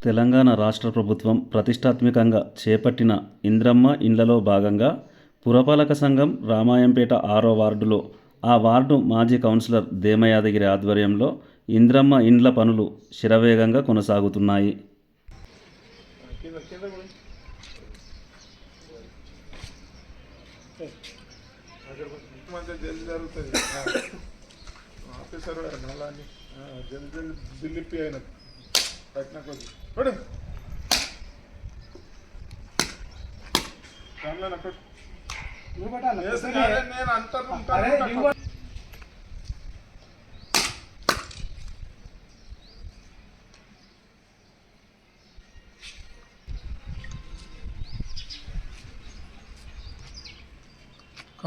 తెలంగాణ రాష్ట్ర ప్రభుత్వం ప్రతిష్టాత్మకంగా చేపట్టిన ఇంద్రమ్మ ఇండ్లలో భాగంగా పురపాలక సంఘం రామాయంపేట 6వ వార్డులో ఆ వార్డు మాజీ కౌన్సిలర్ దేమయాదగిరి ఆధ్వర్యంలో ఇంద్రమ్మ ఇండ్ల పనులు శరవేగంగా కొనసాగుతున్నాయి.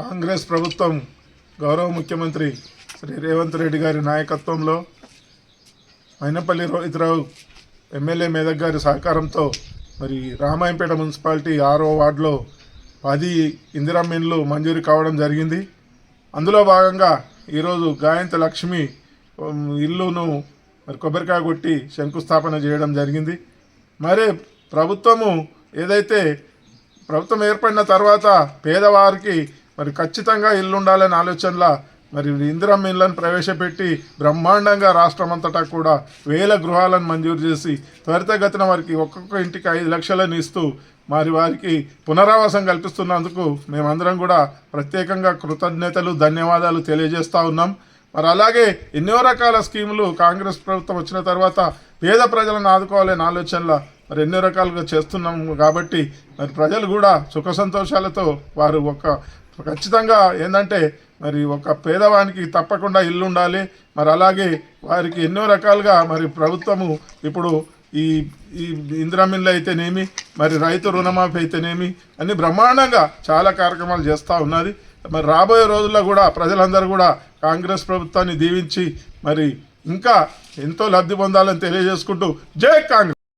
కాంగ్రెస్ ప్రభుత్వం గౌరవ ముఖ్యమంత్రి శ్రీ రేవంత్ రెడ్డి గారి నాయకత్వంలో మైనపల్లి రోహిత్రావు ఎమ్మెల్యే మేదక్ గారి సహకారంతో మరి రామాయంపేట మున్సిపాలిటీ 6వ వార్డులో 10 ఇందిరమ్మ ఇండ్లు మంజూరు కావడం జరిగింది. అందులో భాగంగా ఈరోజు గాయంత లక్ష్మి ఇల్లును మరి కొబ్బరికాయ కొట్టి శంకుస్థాపన చేయడం జరిగింది. మరి ప్రభుత్వం ఏర్పడిన తర్వాత పేదవారికి మరి ఖచ్చితంగా ఇల్లు ఉండాలనే ఆలోచనలో మరి ఇందిరమ్మ ఇళ్లను ప్రవేశపెట్టి బ్రహ్మాండంగా రాష్ట్రమంతటా కూడా 1000 గృహాలను మంజూరు చేసి త్వరితగతిన వారికి ఒక్కొక్క ఇంటికి 5 లక్షలను ఇస్తూ మరి వారికి పునరావాసం కల్పిస్తున్నందుకు మేమందరం కూడా ప్రత్యేకంగా కృతజ్ఞతలు ధన్యవాదాలు తెలియజేస్తూ ఉన్నాం. మరి అలాగే ఎన్నో రకాల స్కీములు కాంగ్రెస్ ప్రభుత్వం వచ్చిన తర్వాత పేద ప్రజలను ఆదుకోవాలనే ఆలోచనలో మరి ఎన్నో రకాలుగా చేస్తున్నాం. కాబట్టి మరి ప్రజలు కూడా సుఖ సంతోషాలతో వారు ఖచ్చితంగా మరి ఒక పేదవానికి తప్పకుండా ఇల్లు ఉండాలి. మరి అలాగే వారికి ఎన్నో రకాలుగా మరి ప్రభుత్వము ఇప్పుడు ఈ ఇందిరమ్మ ఇల్లు అయితేనేమి, మరి రైతు రుణమాఫీ అయితేనేమి అన్ని బ్రహ్మాండంగా చాలా కార్యక్రమాలు చేస్తూ ఉన్నది. మరి రాబోయే రోజుల్లో కూడా ప్రజలందరూ కూడా కాంగ్రెస్ ప్రభుత్వాన్ని దీవించి మరి ఇంకా ఎంతో లబ్ధి పొందాలని తెలియజేసుకుంటూ జై కాంగ్రెస్.